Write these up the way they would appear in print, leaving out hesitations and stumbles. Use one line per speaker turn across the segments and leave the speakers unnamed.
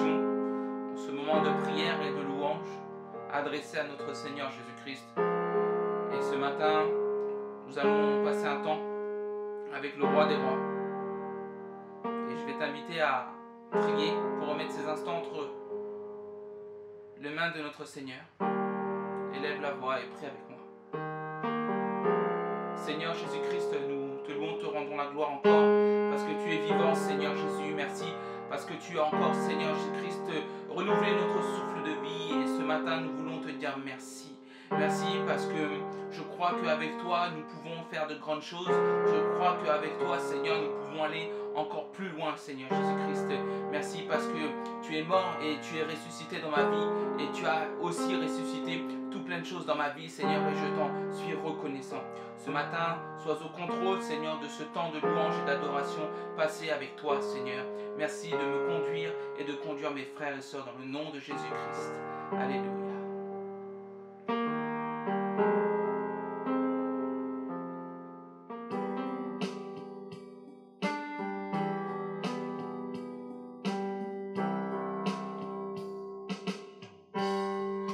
d'adoration, dans ce moment de prière et de louange adressé à notre Seigneur Jésus-Christ. Et ce matin, nous allons passer un temps avec le Roi des Rois. Et je vais t'inviter à prier pour remettre ces instants entre les mains de notre Seigneur. Élève la voix et prie avec moi. Seigneur Jésus-Christ, nous te louons, te rendons la gloire encore, parce que tu es vivant, Seigneur Jésus. Merci, parce que tu as encore, Seigneur Jésus-Christ, renouvelé notre souffle de vie. Et ce matin, nous voulons te dire merci. Merci parce que je crois qu'avec toi, nous pouvons faire de grandes choses. Je crois qu'avec toi, Seigneur, nous pouvons aller encore plus loin, Seigneur Jésus-Christ. Merci parce que tu es mort et tu es ressuscité dans ma vie. Et tu as aussi ressuscité tout plein de choses dans ma vie, Seigneur, et je t'en suis reconnaissant. Ce matin, sois au contrôle, Seigneur, de ce temps de louange et d'adoration passé avec toi, Seigneur. Merci de me conduire et de conduire mes frères et sœurs dans le nom de Jésus-Christ. Alléluia.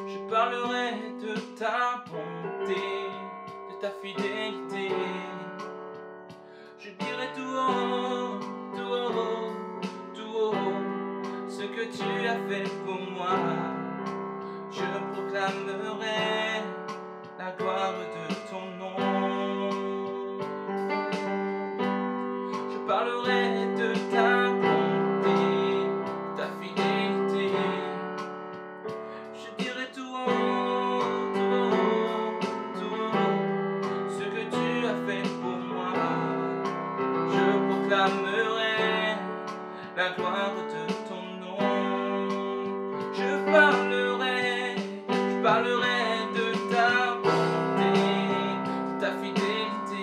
Je parlerai de ta bonté, de ta fidélité. Je dirai tout haut, tout haut, tout haut, ce que tu as fait pour moi. Je proclamerai la gloire de ton nom. Je parlerai de ta bonté, de ta fidélité. Je dirai tout haut, tout haut, tout haut, ce que tu as fait pour moi. Je proclamerai la gloire de ton nom. Je parlerai de ta bonté, de ta fidélité.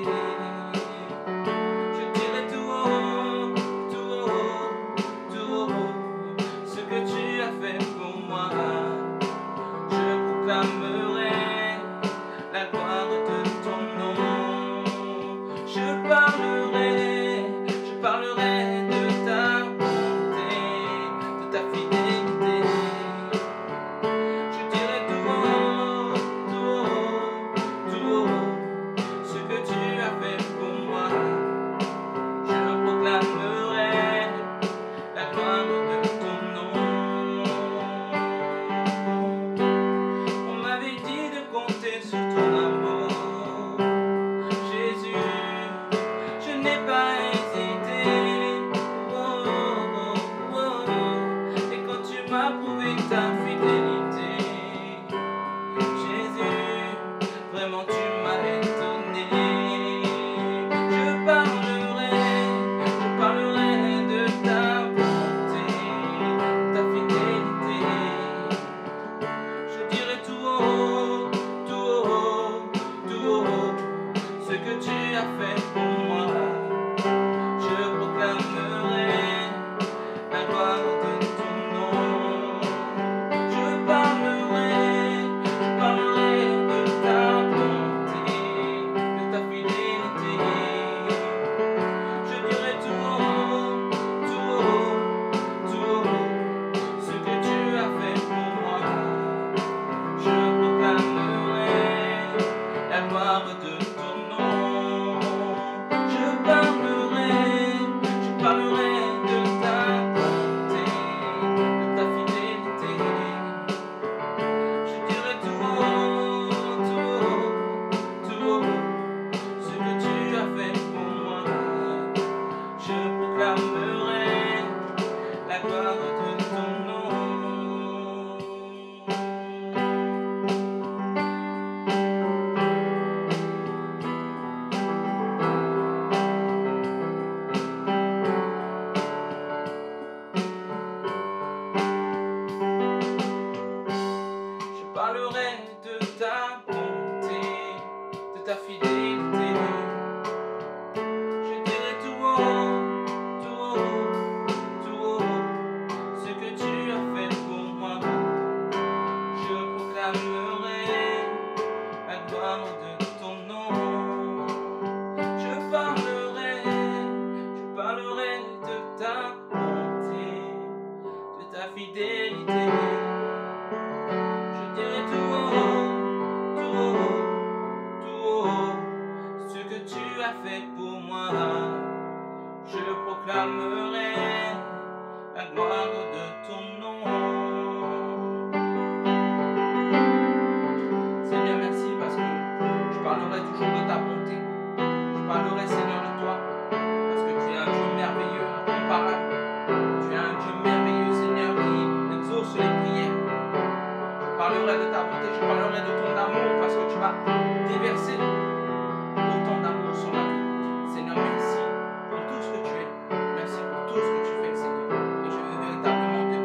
Je dirai tout haut, tout haut, tout haut, ce que tu as fait pour moi. Je proclamerai la gloire de ton nom. Je parlerai de ta bonté, de ta fidélité. Je dirai tout haut, tout haut, tout haut, ce que tu as fait pour moi. Je proclamerai la gloire de ton nom. On m'avait dit de compter sur ton amour, Jésus, je n'ai pas hésité. Oh, oh, oh, oh. Et quand tu m'as prouvé ta fidélité, Jésus, vraiment tu m'as étonné. Je parlerai de ta bonté, de ta fidélité. Je dirai tout haut, tout haut, tout haut, ce que tu as fait pour moi. Je proclamerai la gloire de ton nom. Je parlerai de ta bonté, de ta fidélité. Je dirai tout haut, tout haut, tout haut, ce que tu as fait pour moi. Je proclamerai la gloire de ton nom. Je parlerai de ta bonté, de ta fidélité. Je dirai tout haut, tout haut, tout haut, ce que tu as fait pour moi. Je proclamerai la gloire de ton nom. Je parlerai de ta bonté, de ta fidélité. Je dirai tout haut, tout haut, tout haut, ce que tu as fait pour moi. Je proclamerai la gloire de ton nom. Je parlerai de ta bonté, de ta ta fidélité. Je dirai tout haut, tout haut, tout haut, ce que tu as fait pour moi. Je proclamerai la gloire de ton nom. Seigneur, merci parce que je parlerai toujours de ta bonté. Je parlerai, Seigneur, de toi, parce que tu es un Dieu merveilleux, incomparable. Tu es un Dieu merveilleux, Seigneur, qui exauce les prières. Je parlerai de ta bonté, je parlerai de ton amour, parce que tu vas déverser autant d'amour sur ma vie. Seigneur, merci pour tout ce que tu es. Merci pour tout ce que tu fais, Seigneur. Et je veux véritablement te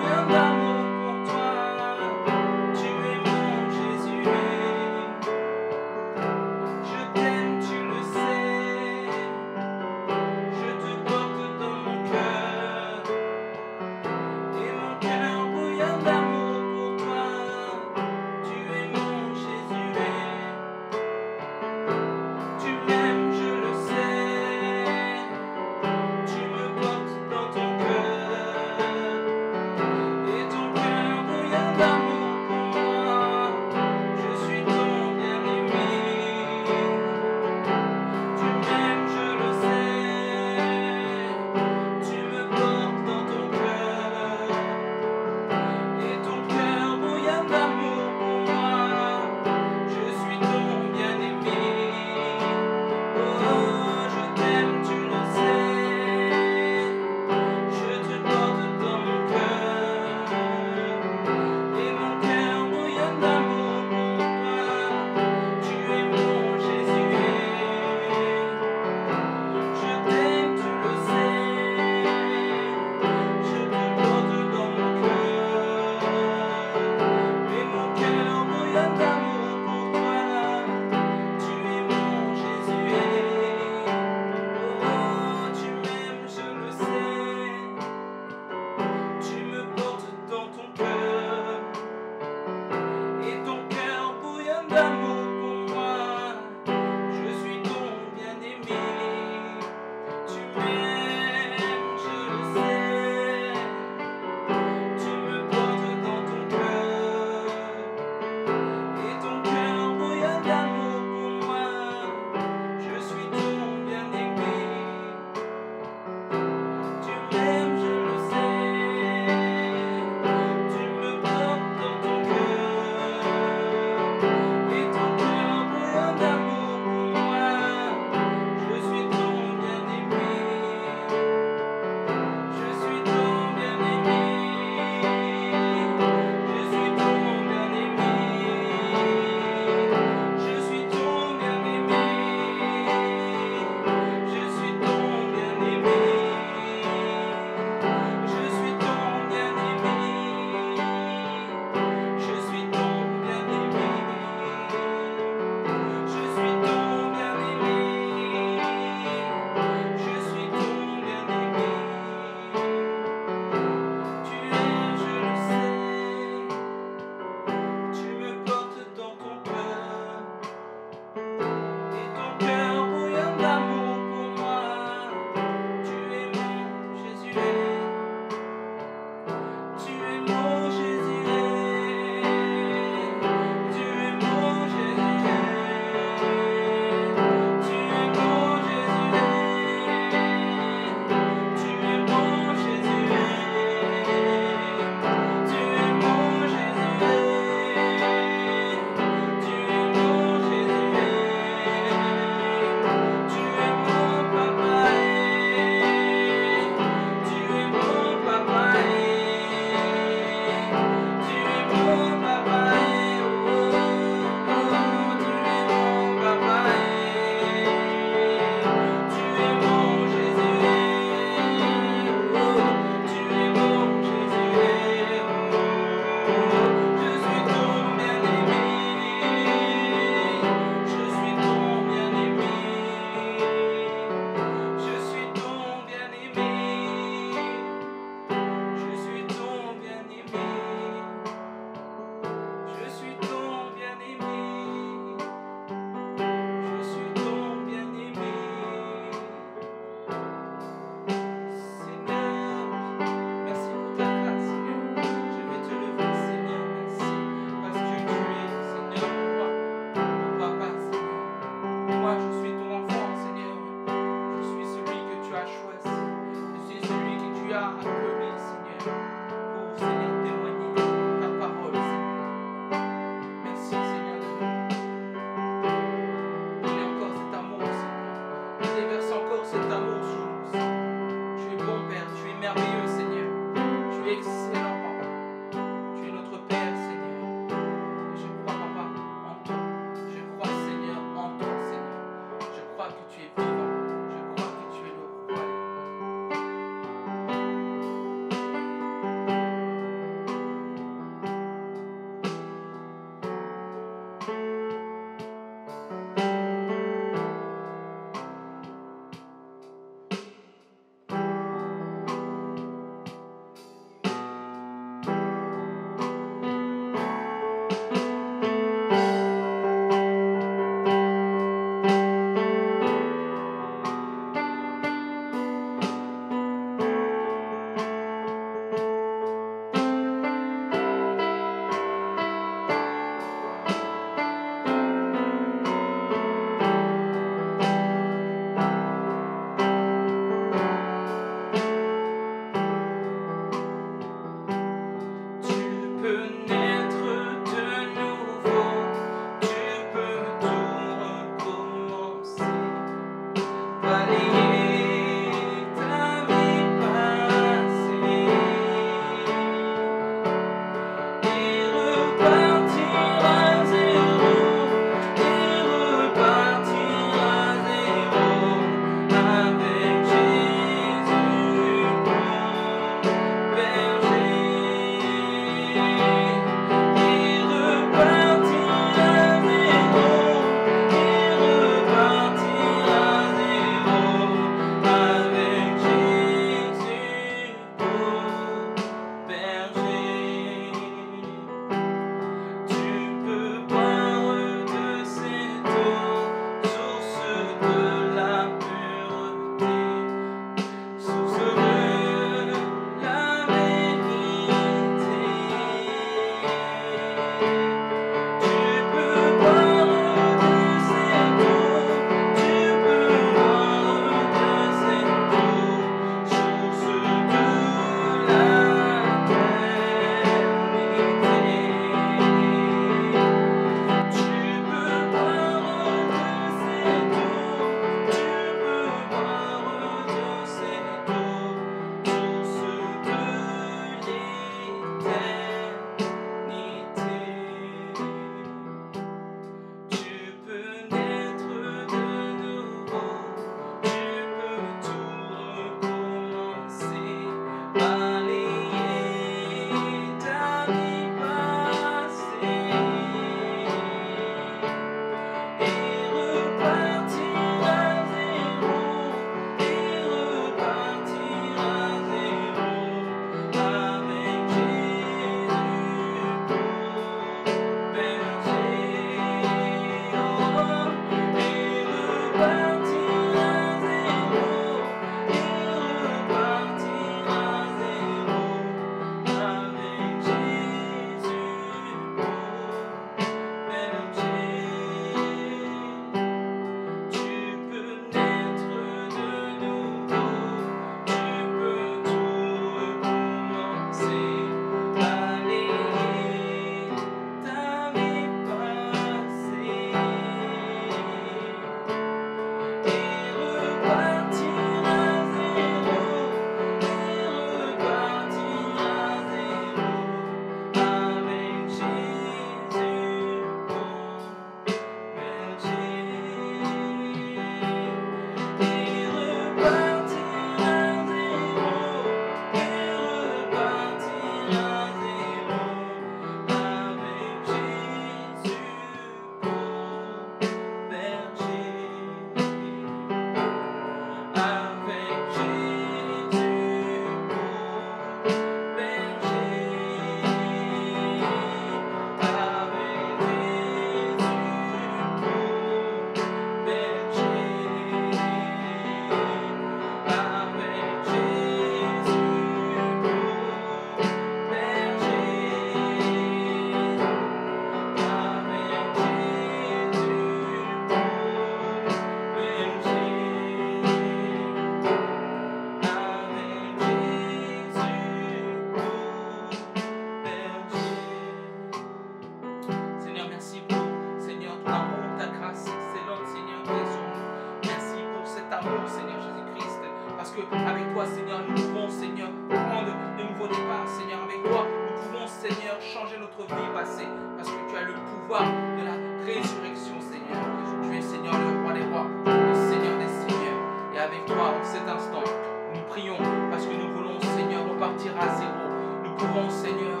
changer notre vie passée, parce que tu as le pouvoir de la résurrection, Seigneur. Tu es, Seigneur, le roi des rois, le Seigneur des seigneurs. Et avec toi, en cet instant, nous prions, parce que nous voulons, Seigneur, repartir à zéro. Nous pouvons, Seigneur,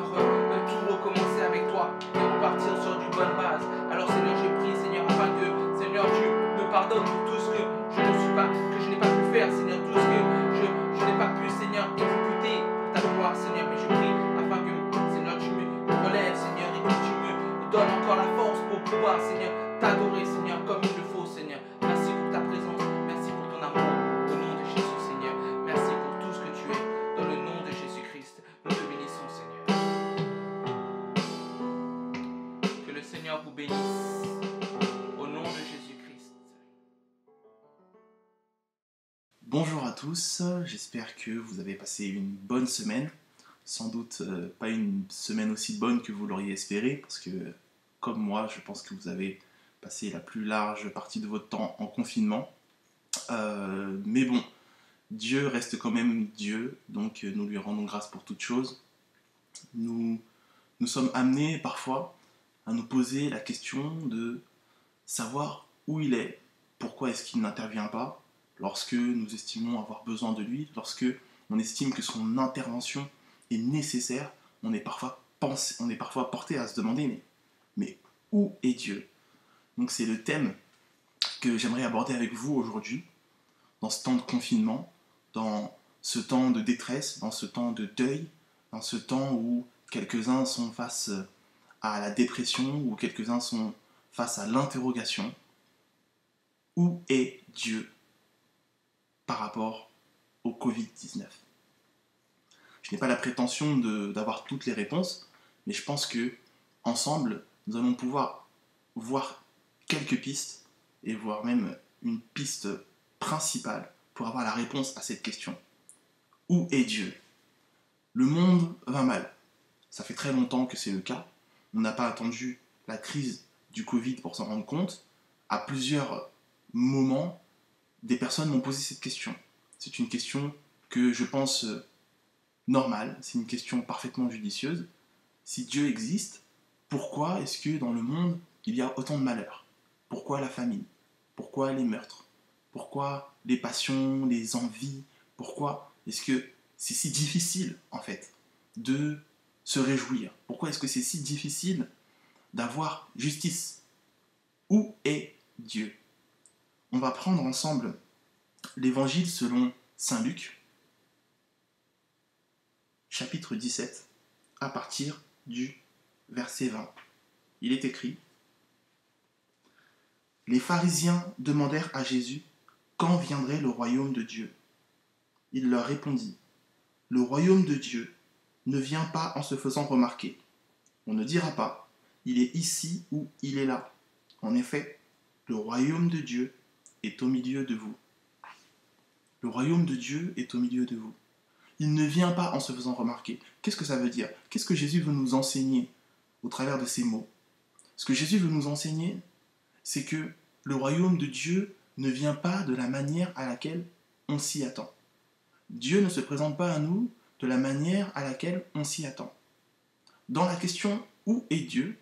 tout recommencer avec toi et repartir sur une bonne base. Alors, Seigneur, je prie, Seigneur, afin que, Seigneur, tu me pardonnes pour tout ce que je n'ai pas pu faire, Seigneur, tout ce que je n'ai pas pu, Seigneur, exécuter pour ta gloire, Seigneur. Mais je prie afin que, Seigneur, tu me relèves, Seigneur, et que tu me donnes encore la force pour pouvoir, Seigneur, t'adorer, Seigneur, comme il le faut, Seigneur. Merci pour ta présence, merci pour ton amour, au nom de Jésus, Seigneur. Merci pour tout ce que tu es, dans le nom de Jésus-Christ. Nous te bénissons, Seigneur. Que le Seigneur vous bénisse, au nom de Jésus-Christ.
Bonjour à tous, j'espère que vous avez passé une bonne semaine. Sans doute pas une semaine aussi bonne que vous l'auriez espéré, parce que comme moi, je pense que vous avez passé la plus large partie de votre temps en confinement. Mais bon, Dieu reste quand même Dieu, donc nous lui rendons grâce pour toutes choses. Nous sommes amenés parfois à nous poser la question de savoir où il est, pourquoi est-ce qu'il n'intervient pas, lorsque nous estimons avoir besoin de lui, lorsque on estime que son intervention est nécessaire, on est parfois porté à se demander mais où est Dieu? Donc c'est le thème que j'aimerais aborder avec vous aujourd'hui, dans ce temps de confinement, dans ce temps de détresse, dans ce temps de deuil, dans ce temps où quelques-uns sont face à la dépression, où quelques-uns sont face à l'interrogation. Où est Dieu par rapport au Covid-19? Je n'ai pas la prétention d'avoir toutes les réponses, mais je pense que ensemble, nous allons pouvoir voir quelques pistes, et voire même une piste principale pour avoir la réponse à cette question. Où est Dieu? Le monde va mal. Ça fait très longtemps que c'est le cas. On n'a pas attendu la crise du Covid pour s'en rendre compte. À plusieurs moments, des personnes m'ont posé cette question. C'est une question que je pense normale, c'est une question parfaitement judicieuse. Si Dieu existe, pourquoi est-ce que dans le monde, il y a autant de malheur? Pourquoi la famine? Pourquoi les meurtres? Pourquoi les passions, les envies? Pourquoi est-ce que c'est si difficile, en fait, de se réjouir? Pourquoi est-ce que c'est si difficile d'avoir justice? Où est Dieu? On va prendre ensemble l'évangile selon saint Luc, chapitre 17, à partir du verset 20. Il est écrit: Les pharisiens demandèrent à Jésus quand viendrait le royaume de Dieu. Il leur répondit: Le royaume de Dieu ne vient pas en se faisant remarquer. On ne dira pas: il est ici ou il est là. En effet, le royaume de Dieu est au milieu de vous. Le royaume de Dieu est au milieu de vous. Il ne vient pas en se faisant remarquer. Qu'est-ce que ça veut dire? Qu'est-ce que Jésus veut nous enseigner au travers de ces mots? Ce que Jésus veut nous enseigner, c'est que le royaume de Dieu ne vient pas de la manière à laquelle on s'y attend. Dieu ne se présente pas à nous de la manière à laquelle on s'y attend. Dans la question « Où est Dieu ?»,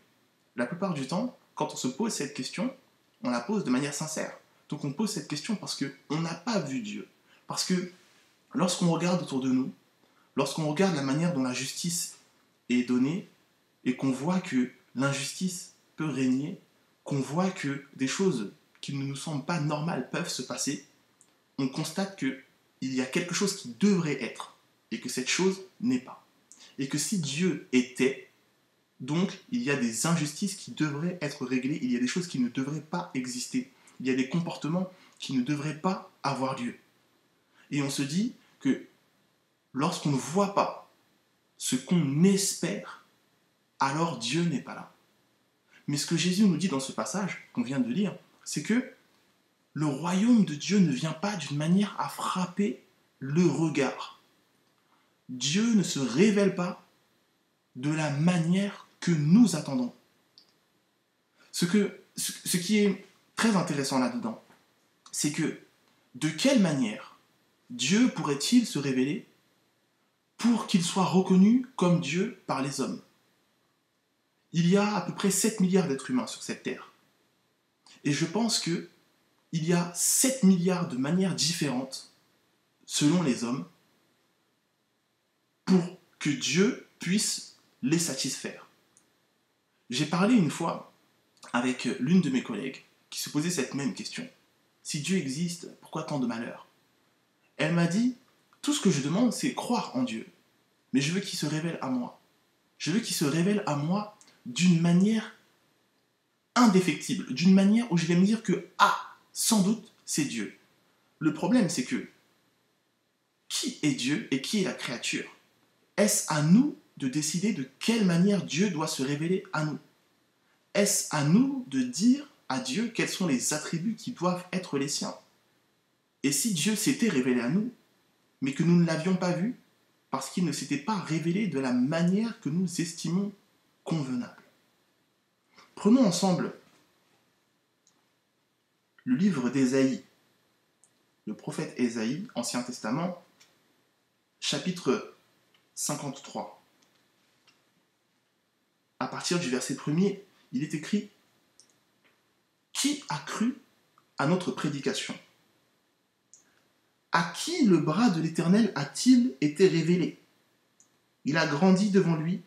la plupart du temps, quand on se pose cette question, on la pose de manière sincère. Donc on pose cette question parce qu'on n'a pas vu Dieu. Parce que lorsqu'on regarde autour de nous, lorsqu'on regarde la manière dont la justice est donnée, et qu'on voit que l'injustice peut régner, qu'on voit que des choses qui ne nous semblent pas normales peuvent se passer, on constate qu'il y a quelque chose qui devrait être, et que cette chose n'est pas. Et que si Dieu était, donc il y a des injustices qui devraient être réglées, il y a des choses qui ne devraient pas exister, il y a des comportements qui ne devraient pas avoir lieu. Et on se dit que lorsqu'on ne voit pas ce qu'on espère, alors Dieu n'est pas là. Mais ce que Jésus nous dit dans ce passage qu'on vient de lire, c'est que le royaume de Dieu ne vient pas d'une manière à frapper le regard. Dieu ne se révèle pas de la manière que nous attendons. Ce qui est très intéressant là-dedans, c'est que de quelle manière Dieu pourrait-il se révéler pour qu'il soit reconnu comme Dieu par les hommes? Il y a à peu près 7 milliards d'êtres humains sur cette terre. Et je pense qu'il y a 7 milliards de manières différentes, selon les hommes, pour que Dieu puisse les satisfaire. J'ai parlé une fois avec l'une de mes collègues qui se posait cette même question. Si Dieu existe, pourquoi tant de malheur? Elle m'a dit, tout ce que je demande, c'est croire en Dieu. Mais je veux qu'il se révèle à moi. Je veux qu'il se révèle à moi d'une manière indéfectible, d'une manière où je vais me dire que, sans doute, c'est Dieu. Le problème, c'est que, qui est Dieu et qui est la créature? Est-ce à nous de décider de quelle manière Dieu doit se révéler à nous? Est-ce à nous de dire à Dieu quels sont les attributs qui doivent être les siens? Et si Dieu s'était révélé à nous, mais que nous ne l'avions pas vu, parce qu'il ne s'était pas révélé de la manière que nous estimons convenable. Prenons ensemble le livre d'Ésaïe, le prophète Ésaïe, Ancien Testament, chapitre 53. À partir du verset 1er, il est écrit « Qui a cru à notre prédication ? À qui le bras de l'Éternel a-t-il été révélé? Il a grandi devant lui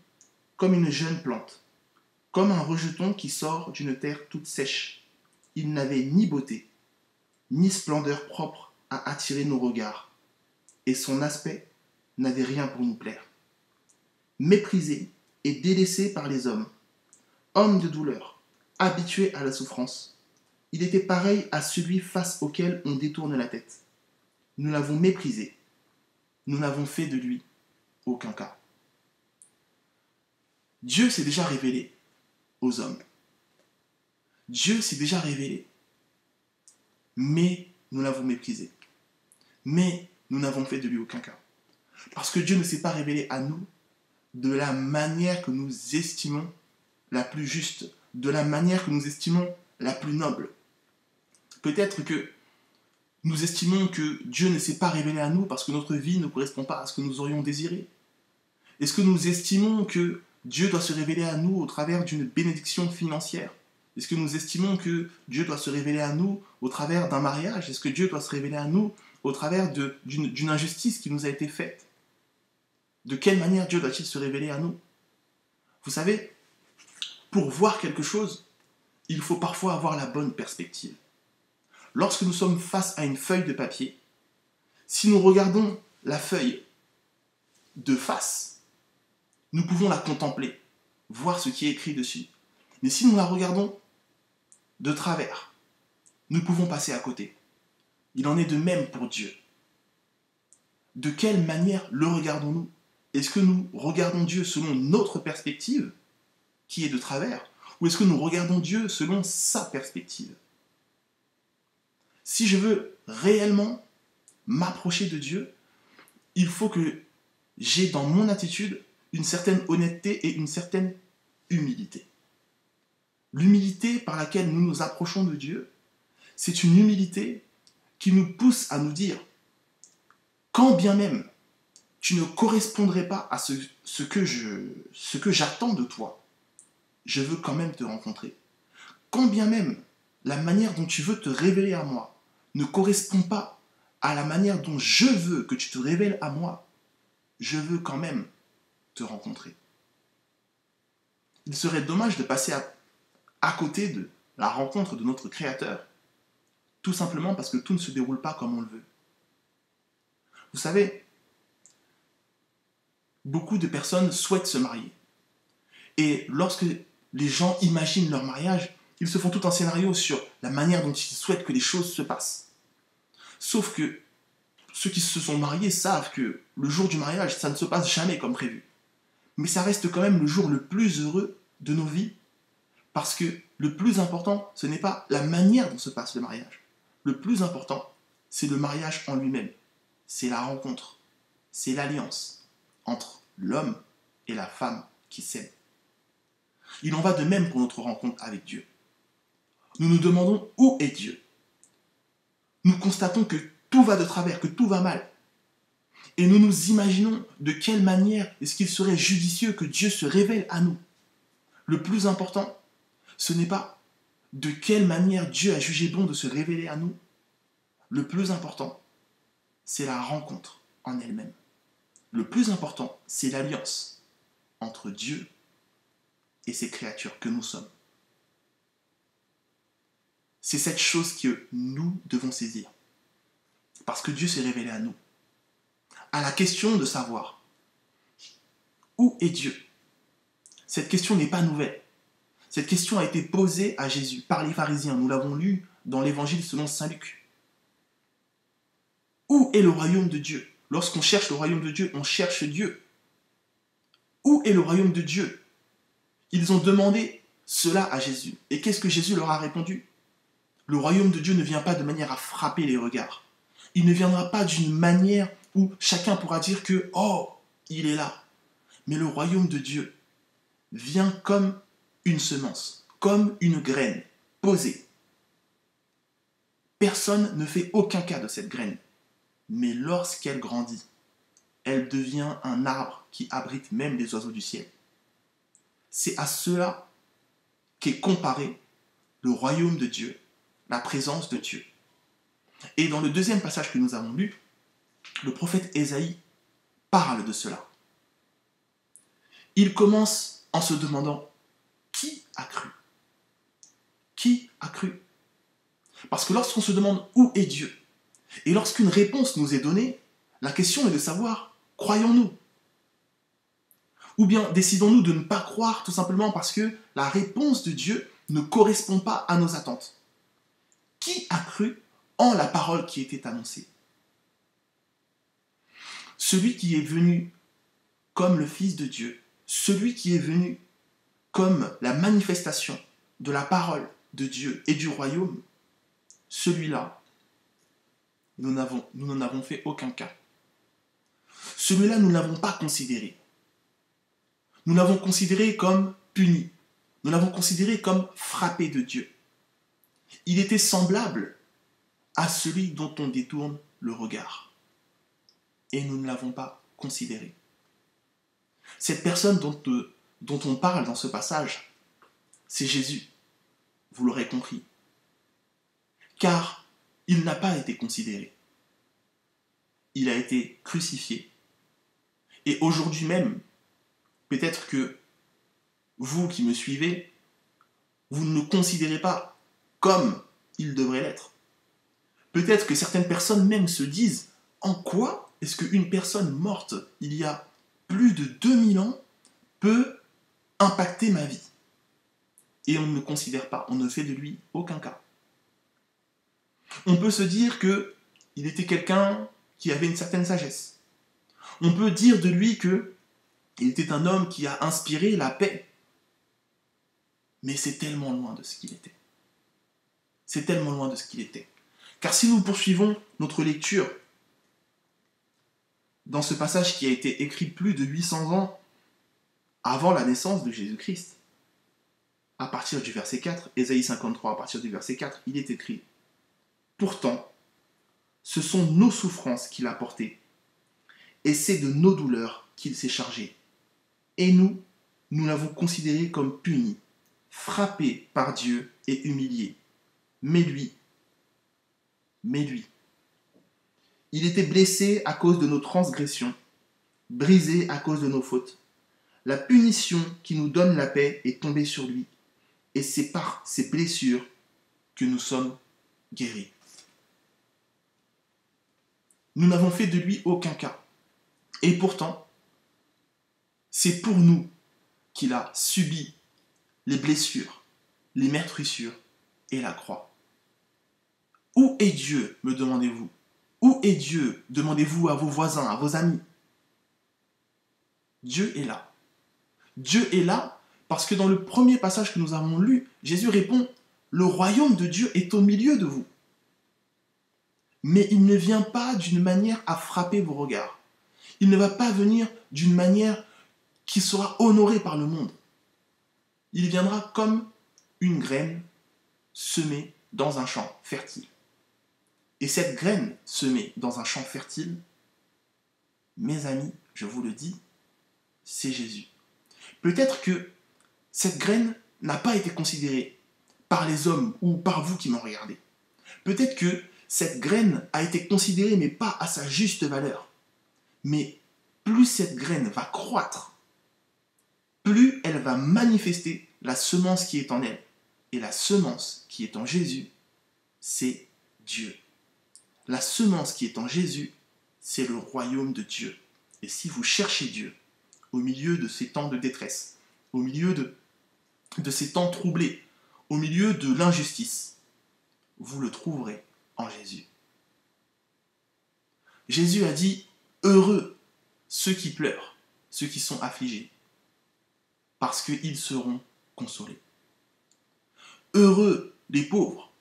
comme une jeune plante, comme un rejeton qui sort d'une terre toute sèche. Il n'avait ni beauté, ni splendeur propre à attirer nos regards, et son aspect n'avait rien pour nous plaire. Méprisé et délaissé par les hommes, homme de douleur, habitué à la souffrance, il était pareil à celui face auquel on détourne la tête. Nous l'avons méprisé, nous n'avons fait de lui aucun cas. Dieu s'est déjà révélé aux hommes. Dieu s'est déjà révélé, mais nous l'avons méprisé. Mais nous n'avons fait de lui aucun cas. Parce que Dieu ne s'est pas révélé à nous de la manière que nous estimons la plus juste, de la manière que nous estimons la plus noble. Peut-être que nous estimons que Dieu ne s'est pas révélé à nous parce que notre vie ne correspond pas à ce que nous aurions désiré. Est-ce que nous estimons que Dieu doit se révéler à nous au travers d'une bénédiction financière? Est-ce que nous estimons que Dieu doit se révéler à nous au travers d'un mariage? Est-ce que Dieu doit se révéler à nous au travers d'une injustice qui nous a été faite? De quelle manière Dieu doit-il se révéler à nous? Vous savez, pour voir quelque chose, il faut parfois avoir la bonne perspective. Lorsque nous sommes face à une feuille de papier, si nous regardons la feuille de face, nous pouvons la contempler, voir ce qui est écrit dessus. Mais si nous la regardons de travers, nous pouvons passer à côté. Il en est de même pour Dieu. De quelle manière le regardons-nous? Est-ce que nous regardons Dieu selon notre perspective, qui est de travers, ou est-ce que nous regardons Dieu selon sa perspective? Si je veux réellement m'approcher de Dieu, il faut que j'ai dans mon attitude une certaine honnêteté et une certaine humilité. L'humilité par laquelle nous nous approchons de Dieu, c'est une humilité qui nous pousse à nous dire, quand bien même tu ne correspondrais pas à ce que j'attends de toi, je veux quand même te rencontrer. Quand bien même la manière dont tu veux te révéler à moi ne correspond pas à la manière dont je veux que tu te révèles à moi, je veux quand même te rencontrer. Il serait dommage de passer à côté de la rencontre de notre Créateur, tout simplement parce que tout ne se déroule pas comme on le veut. Vous savez, beaucoup de personnes souhaitent se marier. Et lorsque les gens imaginent leur mariage, ils se font tout un scénario sur la manière dont ils souhaitent que les choses se passent. Sauf que ceux qui se sont mariés savent que le jour du mariage, ça ne se passe jamais comme prévu. Mais ça reste quand même le jour le plus heureux de nos vies, parce que le plus important, ce n'est pas la manière dont se passe le mariage. Le plus important, c'est le mariage en lui-même. C'est la rencontre, c'est l'alliance entre l'homme et la femme qui s'aiment. Il en va de même pour notre rencontre avec Dieu. Nous nous demandons où est Dieu. Nous constatons que tout va de travers, que tout va mal. Et nous nous imaginons de quelle manière est-ce qu'il serait judicieux que Dieu se révèle à nous. Le plus important, ce n'est pas de quelle manière Dieu a jugé bon de se révéler à nous. Le plus important, c'est la rencontre en elle-même. Le plus important, c'est l'alliance entre Dieu et ses créatures que nous sommes. C'est cette chose que nous devons saisir. Parce que Dieu s'est révélé à nous. À la question de savoir où est Dieu, cette question n'est pas nouvelle. Cette question a été posée à Jésus par les pharisiens. Nous l'avons lu dans l'évangile selon saint Luc. Où est le royaume de Dieu? Lorsqu'on cherche le royaume de Dieu, on cherche Dieu. Où est le royaume de Dieu? Ils ont demandé cela à Jésus. Et qu'est-ce que Jésus leur a répondu? Le royaume de Dieu ne vient pas de manière à frapper les regards. Il ne viendra pas d'une manière où chacun pourra dire que « Oh, il est là ». Mais le royaume de Dieu vient comme une semence, comme une graine posée. Personne ne fait aucun cas de cette graine. Mais lorsqu'elle grandit, elle devient un arbre qui abrite même les oiseaux du ciel. C'est à cela qu'est comparé le royaume de Dieu, la présence de Dieu. Et dans le deuxième passage que nous avons lu, le prophète Ésaïe parle de cela. Il commence en se demandant qui a cru? Qui a cru? Parce que lorsqu'on se demande où est Dieu, et lorsqu'une réponse nous est donnée, la question est de savoir, croyons-nous? Ou bien décidons-nous de ne pas croire tout simplement parce que la réponse de Dieu ne correspond pas à nos attentes? Qui a cru en la parole qui était annoncée? Celui qui est venu comme le Fils de Dieu, celui qui est venu comme la manifestation de la parole de Dieu et du royaume, celui-là, nous n'en avons fait aucun cas. Celui-là, nous ne l'avons pas considéré. Nous l'avons considéré comme puni. Nous l'avons considéré comme frappé de Dieu. Il était semblable à celui dont on détourne le regard. Et nous ne l'avons pas considéré. Cette personne dont on parle dans ce passage, c'est Jésus. Vous l'aurez compris. Car il n'a pas été considéré. Il a été crucifié. Et aujourd'hui même, peut-être que vous qui me suivez, vous ne le considérez pas comme il devrait l'être. Peut-être que certaines personnes même se disent « En quoi est-ce qu'une personne morte il y a plus de 2000 ans peut impacter ma vie ?» Et on ne le considère pas, on ne fait de lui aucun cas. On peut se dire qu'il était quelqu'un qui avait une certaine sagesse. On peut dire de lui qu'il était un homme qui a inspiré la paix. Mais c'est tellement loin de ce qu'il était. C'est tellement loin de ce qu'il était. Car si nous poursuivons notre lecture dans ce passage qui a été écrit plus de 800 ans avant la naissance de Jésus-Christ, à partir du verset 4, Ésaïe 53, à partir du verset 4, il est écrit « Pourtant, ce sont nos souffrances qu'il a portées, et c'est de nos douleurs qu'il s'est chargé. Et nous l'avons considéré comme puni, frappé par Dieu et humilié. Mais lui, il était blessé à cause de nos transgressions, brisé à cause de nos fautes. La punition qui nous donne la paix est tombée sur lui, et c'est par ses blessures que nous sommes guéris. » Nous n'avons fait de lui aucun cas. Et pourtant, c'est pour nous qu'il a subi les blessures, les meurtrissures et la croix. Où est Dieu, me demandez-vous? Où est Dieu? Demandez-vous à vos voisins, à vos amis. Dieu est là. Dieu est là parce que dans le premier passage que nous avons lu, Jésus répond « Le royaume de Dieu est au milieu de vous. » Mais il ne vient pas d'une manière à frapper vos regards. Il ne va pas venir d'une manière qui sera honorée par le monde. Il viendra comme une graine semée dans un champ fertile. Et cette graine semée dans un champ fertile, mes amis, je vous le dis, c'est Jésus. Peut-être que cette graine n'a pas été considérée par les hommes ou par vous qui m'en regardez. Peut-être que cette graine a été considérée mais pas à sa juste valeur. Mais plus cette graine va croître, plus elle va manifester la semence qui est en elle. Et la semence qui est en Jésus, c'est Dieu. La semence qui est en Jésus, c'est le royaume de Dieu. Et si vous cherchez Dieu, au milieu de ces temps de détresse, au milieu de ces temps troublés, au milieu de l'injustice, vous le trouverez en Jésus. Jésus a dit, heureux ceux qui pleurent, ceux qui sont affligés, parce qu'ils seront consolés. Heureux les pauvres,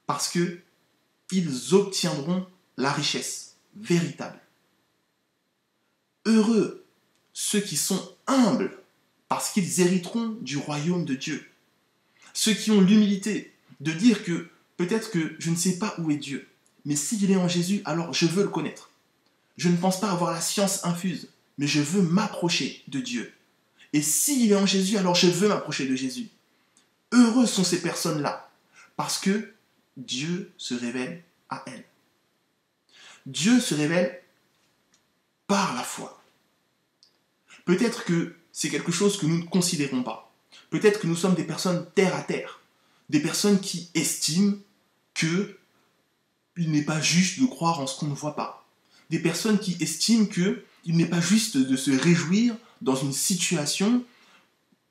parce qu'ils obtiendront la richesse véritable. Heureux ceux qui sont humbles, parce qu'ils hériteront du royaume de Dieu. Ceux qui ont l'humilité de dire que peut-être que je ne sais pas où est Dieu, mais s'il est en Jésus, alors je veux le connaître. Je ne pense pas avoir la science infuse, mais je veux m'approcher de Dieu. Et s'il est en Jésus, alors je veux m'approcher de Jésus. Heureux sont ces personnes-là, parce que Dieu se révèle à elles. Dieu se révèle par la foi. Peut-être que c'est quelque chose que nous ne considérons pas. Peut-être que nous sommes des personnes terre à terre, des personnes qui estiment qu'il n'est pas juste de croire en ce qu'on ne voit pas, des personnes qui estiment qu'il n'est pas juste de se réjouir dans une situation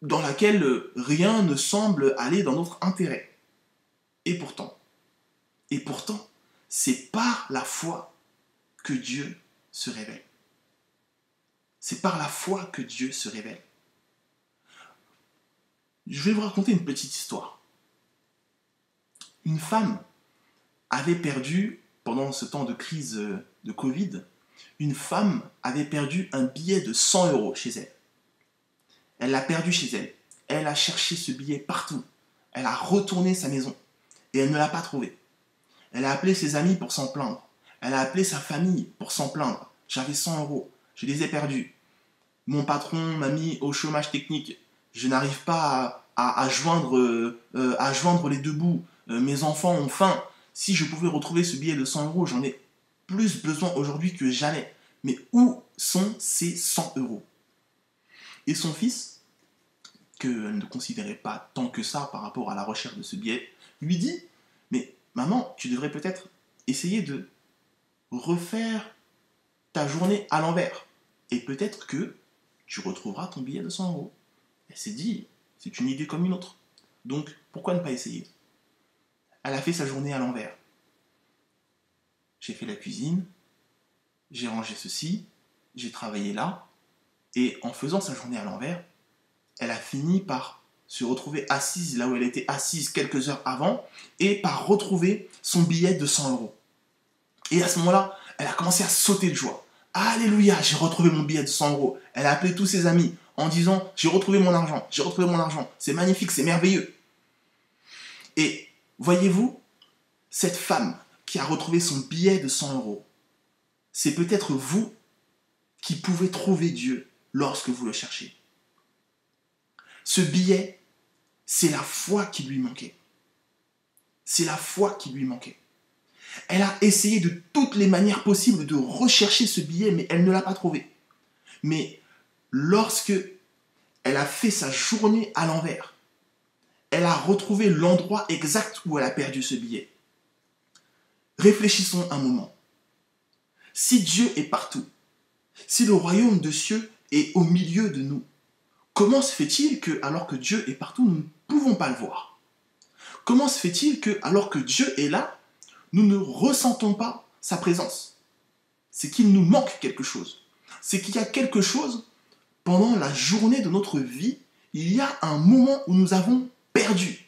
dans laquelle rien ne semble aller dans notre intérêt. Et pourtant, c'est par la foi que Dieu se révèle. C'est par la foi que Dieu se révèle. Je vais vous raconter une petite histoire. Une femme avait perdu, pendant ce temps de crise de Covid, une femme avait perdu un billet de 100 € chez elle. Elle l'a perdu chez elle. Elle a cherché ce billet partout. Elle a retourné sa maison et elle ne l'a pas trouvé. Elle a appelé ses amis pour s'en plaindre. Elle a appelé sa famille pour s'en plaindre. J'avais 100 €, je les ai perdus. Mon patron m'a mis au chômage technique. Je n'arrive pas à joindre les deux bouts. Mes enfants ont faim. Si je pouvais retrouver ce billet de 100 €, j'en ai plus besoin aujourd'hui que jamais. Mais où sont ces 100 €? Et son fils, qu'elle ne considérait pas tant que ça par rapport à la recherche de ce billet, lui dit « Mais maman, tu devrais peut-être essayer de refaire ta journée à l'envers. Et peut-être que tu retrouveras ton billet de 100 €. Elle s'est dit « C'est une idée comme une autre. Donc, pourquoi ne pas essayer ?» Elle a fait sa journée à l'envers. J'ai fait la cuisine, j'ai rangé ceci, j'ai travaillé là, et en faisant sa journée à l'envers, elle a fini par se retrouver assise là où elle était assise quelques heures avant, et par retrouver son billet de 100 €. Et à ce moment-là, elle a commencé à sauter de joie. Alléluia, j'ai retrouvé mon billet de 100 €. Elle a appelé tous ses amis en disant « J'ai retrouvé mon argent, c'est magnifique, c'est merveilleux. » Et voyez-vous, cette femme qui a retrouvé son billet de 100 €, c'est peut-être vous qui pouvez trouver Dieu lorsque vous le cherchez. Ce billet, c'est la foi qui lui manquait. C'est la foi qui lui manquait. Elle a essayé de toutes les manières possibles de rechercher ce billet, mais elle ne l'a pas trouvé. Mais lorsque elle a fait sa journée à l'envers, elle a retrouvé l'endroit exact où elle a perdu ce billet. Réfléchissons un moment. Si Dieu est partout, si le royaume de cieux est au milieu de nous, comment se fait-il que, alors que Dieu est partout, nous ne pouvons pas le voir? Comment se fait-il que, alors que Dieu est là, nous ne ressentons pas sa présence? C'est qu'il nous manque quelque chose. C'est qu'il y a quelque chose, pendant la journée de notre vie, il y a un moment où nous avons perdu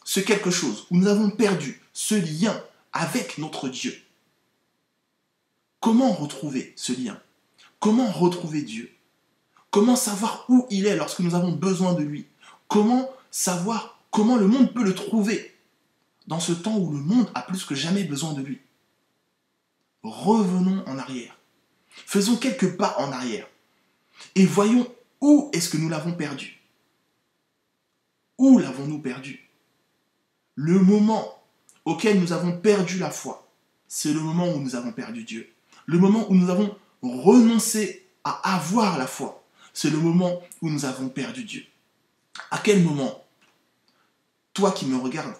ce quelque chose, où nous avons perdu ce lien avec notre Dieu. Comment retrouver ce lien? Comment retrouver Dieu? Comment savoir où il est lorsque nous avons besoin de lui? Comment savoir comment le monde peut le trouver dans ce temps où le monde a plus que jamais besoin de lui? Revenons en arrière. Faisons quelques pas en arrière. Et voyons où est-ce que nous l'avons perdu. Où l'avons-nous perdu? Le moment auquel nous avons perdu la foi, c'est le moment où nous avons perdu Dieu. Le moment où nous avons renoncé à avoir la foi, c'est le moment où nous avons perdu Dieu. À quel moment, toi qui me regardes,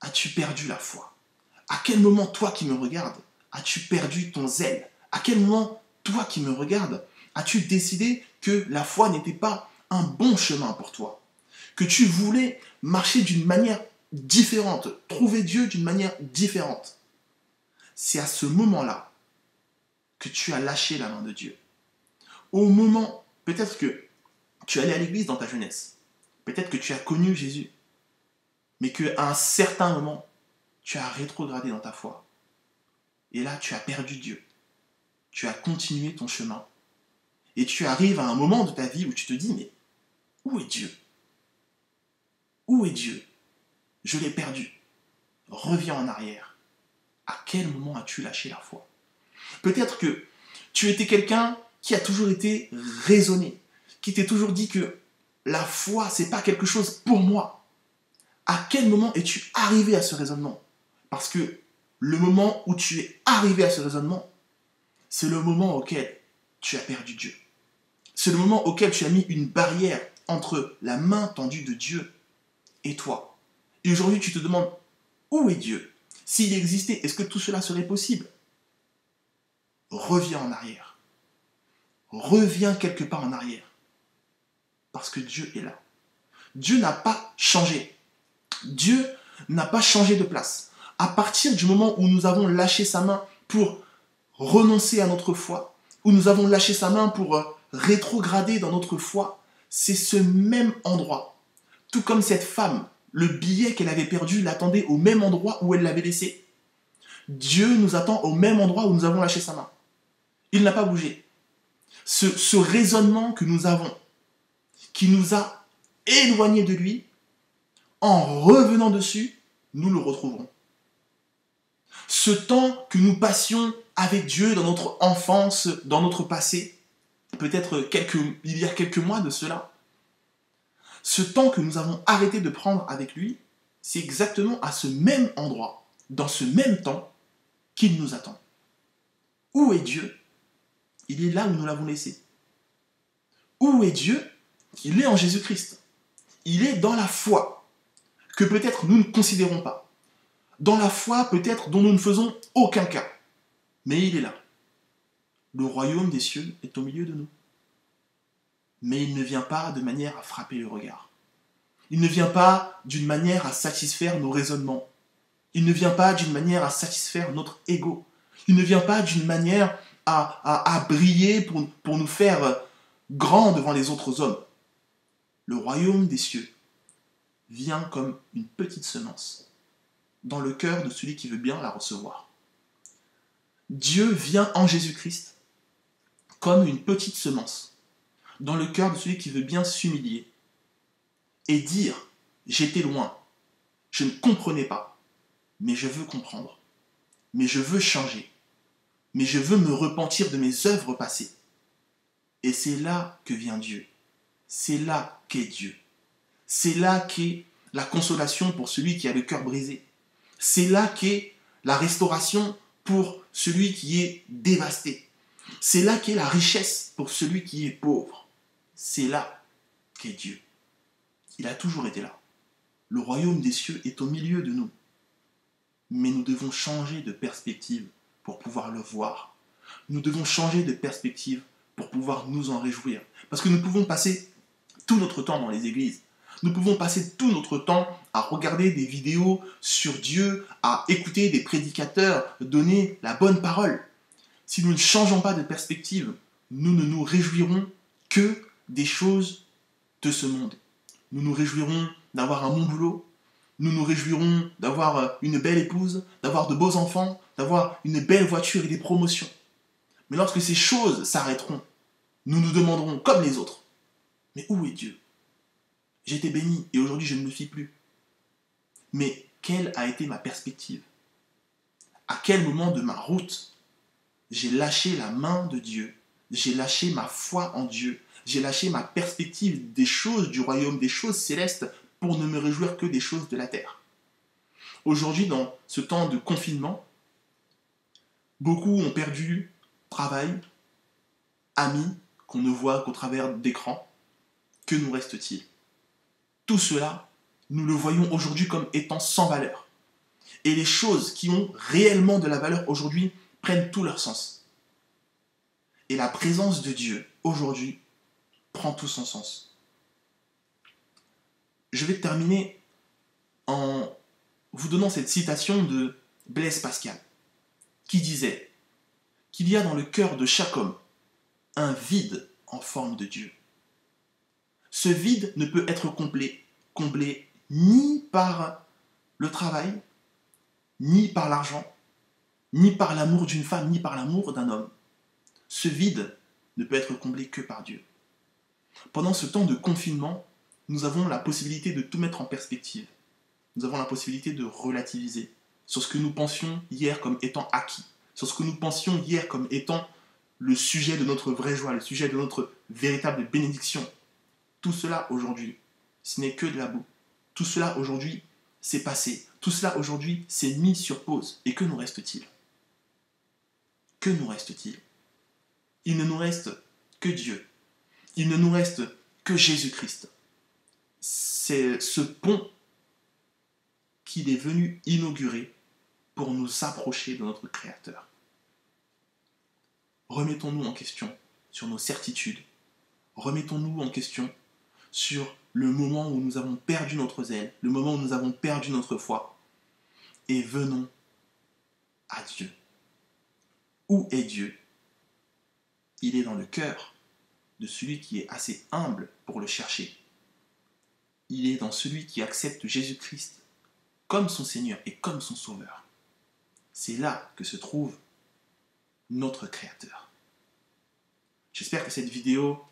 as-tu perdu la foi? À quel moment, toi qui me regardes, as-tu perdu ton zèle? À quel moment, toi qui me regardes, as-tu décidé que la foi n'était pas un bon chemin pour toi? Que tu voulais marcher d'une manière différente, trouver Dieu d'une manière différente? C'est à ce moment-là que tu as lâché la main de Dieu. Au moment, peut-être que tu allais à l'église dans ta jeunesse, peut-être que tu as connu Jésus, mais qu'à un certain moment, tu as rétrogradé dans ta foi. Et là, tu as perdu Dieu. Tu as continué ton chemin. Et tu arrives à un moment de ta vie où tu te dis, mais où est Dieu? Où est Dieu? Je l'ai perdu. Reviens en arrière. À quel moment as-tu lâché la foi? Peut-être que tu étais quelqu'un qui a toujours été raisonné, qui t'est toujours dit que la foi, c'est pas quelque chose pour moi. À quel moment es-tu arrivé à ce raisonnement? Parce que le moment où tu es arrivé à ce raisonnement, c'est le moment auquel tu as perdu Dieu. C'est le moment auquel tu as mis une barrière entre la main tendue de Dieu et toi. Et aujourd'hui, tu te demandes, où est Dieu? S'il existait, est-ce que tout cela serait possible? Reviens en arrière. Reviens quelque part en arrière. Parce que Dieu est là. Dieu n'a pas changé. Dieu n'a pas changé de place. À partir du moment où nous avons lâché sa main pour renoncer à notre foi, où nous avons lâché sa main pour rétrograder dans notre foi, c'est ce même endroit. Tout comme cette femme, le billet qu'elle avait perdu l'attendait au même endroit où elle l'avait laissé. Dieu nous attend au même endroit où nous avons lâché sa main. Il n'a pas bougé. Ce raisonnement que nous avons, qui nous a éloignés de lui, en revenant dessus, nous le retrouverons. Ce temps que nous passions avec Dieu dans notre enfance, dans notre passé, peut-être il y a quelques mois de cela, ce temps que nous avons arrêté de prendre avec lui, c'est exactement à ce même endroit, dans ce même temps, qu'il nous attend. Où est Dieu? Il est là où nous l'avons laissé. Où est Dieu? Il est en Jésus-Christ. Il est dans la foi, que peut-être nous ne considérons pas. Dans la foi peut-être dont nous ne faisons aucun cas. Mais il est là. Le royaume des cieux est au milieu de nous. Mais il ne vient pas de manière à frapper le regard. Il ne vient pas d'une manière à satisfaire nos raisonnements. Il ne vient pas d'une manière à satisfaire notre ego. Il ne vient pas d'une manière à briller pour nous faire grands devant les autres hommes. Le royaume des cieux vient comme une petite semence dans le cœur de celui qui veut bien la recevoir. Dieu vient en Jésus-Christ comme une petite semence dans le cœur de celui qui veut bien s'humilier et dire « J'étais loin, je ne comprenais pas, mais je veux comprendre, mais je veux changer, mais je veux me repentir de mes œuvres passées. » Et c'est là que vient Dieu. C'est là qu'est Dieu. C'est là qu'est la consolation pour celui qui a le cœur brisé. C'est là qu'est la restauration pour celui qui est dévasté. C'est là qu'est la richesse pour celui qui est pauvre. C'est là qu'est Dieu. Il a toujours été là. Le royaume des cieux est au milieu de nous. Mais nous devons changer de perspective pour pouvoir le voir. Nous devons changer de perspective pour pouvoir nous en réjouir. Parce que nous pouvons passer tout notre temps dans les églises. Nous pouvons passer tout notre temps à regarder des vidéos sur Dieu, à écouter des prédicateurs donner la bonne parole. Si nous ne changeons pas de perspective, nous ne nous réjouirons que des choses de ce monde. Nous nous réjouirons d'avoir un bon boulot, nous nous réjouirons d'avoir une belle épouse, d'avoir de beaux enfants, d'avoir une belle voiture et des promotions. Mais lorsque ces choses s'arrêteront, nous nous demanderons, comme les autres, mais où est Dieu? J'étais béni et aujourd'hui je ne le suis plus. Mais quelle a été ma perspective? À quel moment de ma route j'ai lâché la main de Dieu? J'ai lâché ma foi en Dieu? J'ai lâché ma perspective des choses du royaume, des choses célestes, pour ne me réjouir que des choses de la terre. Aujourd'hui, dans ce temps de confinement, beaucoup ont perdu travail, amis qu'on ne voit qu'au travers d'écrans. Que nous reste-t-il? Tout cela, nous le voyons aujourd'hui comme étant sans valeur. Et les choses qui ont réellement de la valeur aujourd'hui prennent tout leur sens. Et la présence de Dieu, aujourd'hui, prend tout son sens. Je vais terminer en vous donnant cette citation de Blaise Pascal, qui disait qu'il y a dans le cœur de chaque homme un vide en forme de Dieu. Ce vide ne peut être comblé ni par le travail, ni par l'argent, ni par l'amour d'une femme, ni par l'amour d'un homme. Ce vide ne peut être comblé que par Dieu. Pendant ce temps de confinement, nous avons la possibilité de tout mettre en perspective. Nous avons la possibilité de relativiser sur ce que nous pensions hier comme étant acquis, sur ce que nous pensions hier comme étant le sujet de notre vraie joie, le sujet de notre véritable bénédiction. Tout cela aujourd'hui, ce n'est que de la boue. Tout cela aujourd'hui, c'est passé. Tout cela aujourd'hui, c'est mis sur pause. Et que nous reste-t-il? Que nous reste-t-il? Il ne nous reste que Dieu. Il ne nous reste que Jésus-Christ. C'est ce pont qu'il est venu inaugurer pour nous approcher de notre Créateur. Remettons-nous en question sur nos certitudes. Remettons-nous en question sur le moment où nous avons perdu notre zèle, le moment où nous avons perdu notre foi. Et venons à Dieu. Où est Dieu? Il est dans le cœur de celui qui est assez humble pour le chercher. Il est dans celui qui accepte Jésus-Christ comme son Seigneur et comme son Sauveur. C'est là que se trouve notre Créateur. J'espère que cette vidéo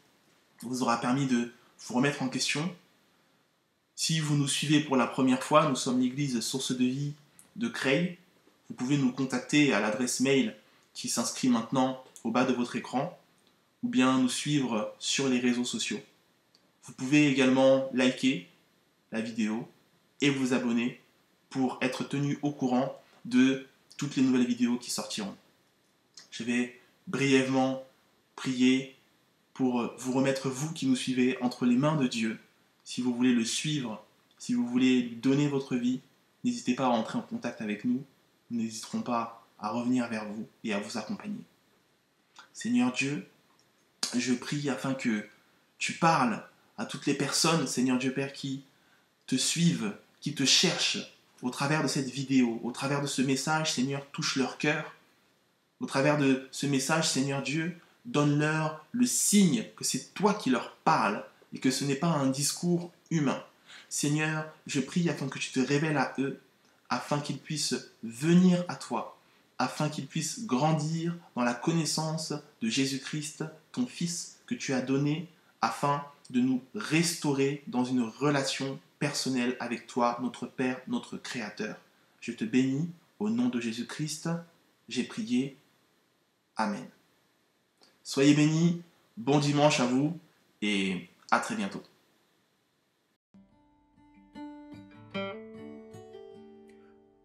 vous aura permis de vous remettre en question. Si vous nous suivez pour la première fois, nous sommes l'église Source de Vie de Creil. Vous pouvez nous contacter à l'adresse mail qui s'inscrit maintenant au bas de votre écran, ou bien nous suivre sur les réseaux sociaux. Vous pouvez également liker la vidéo et vous abonner pour être tenu au courant de toutes les nouvelles vidéos qui sortiront. Je vais brièvement prier pour vous remettre, vous qui nous suivez, entre les mains de Dieu. Si vous voulez le suivre, si vous voulez lui donner votre vie, n'hésitez pas à entrer en contact avec nous. Nous n'hésiterons pas à revenir vers vous et à vous accompagner. Seigneur Dieu, je prie afin que tu parles à toutes les personnes, Seigneur Dieu Père, qui te suivent, qui te cherchent au travers de cette vidéo, au travers de ce message, Seigneur, touche leur cœur. Au travers de ce message, Seigneur Dieu, donne-leur le signe que c'est toi qui leur parles et que ce n'est pas un discours humain. Seigneur, je prie afin que tu te révèles à eux, afin qu'ils puissent venir à toi, afin qu'ils puissent grandir dans la connaissance de Jésus-Christ, ton Fils que tu as donné, afin de nous restaurer dans une relation personnelle avec toi, notre Père, notre Créateur. Je te bénis au nom de Jésus-Christ. J'ai prié. Amen. Soyez bénis, bon dimanche à vous et à très bientôt.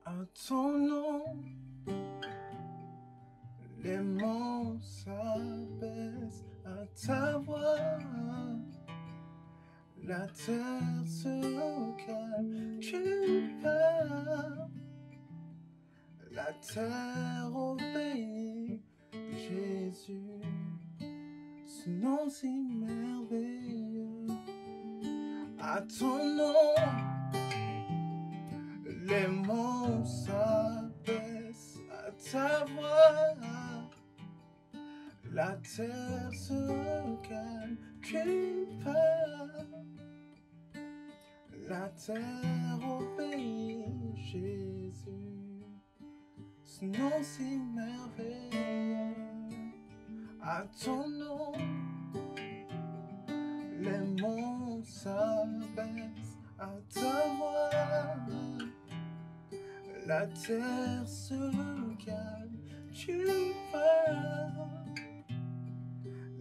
À ton nom, les monts s'abaissent à ta voix. La terre se calme, tu parles. La terre obéit, Jésus, ce nom si merveilleux. À ton nom, les monts s'abaissent à ta voix. La terre se calme, tu parles. La terre obéit, Jésus, ce nom si merveilleux. À ton nom, les monts s'abaissent à ta voix. La terre se calme, tu parles.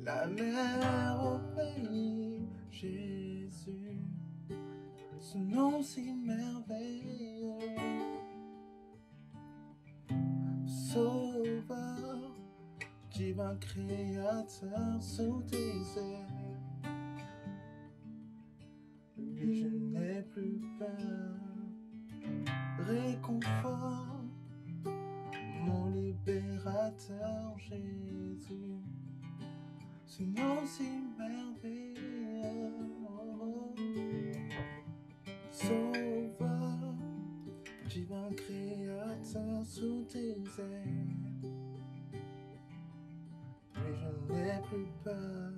la mer au pays, Jésus, ce nom si merveilleux, Sauveur, divin créateur sous tes ailes, lui je n'ai plus peur, réconfort, mon libérateur Jésus, ce nom si merveilleux, Sauveur, divin créateur sous tes ailes, mais je n'ai plus peur,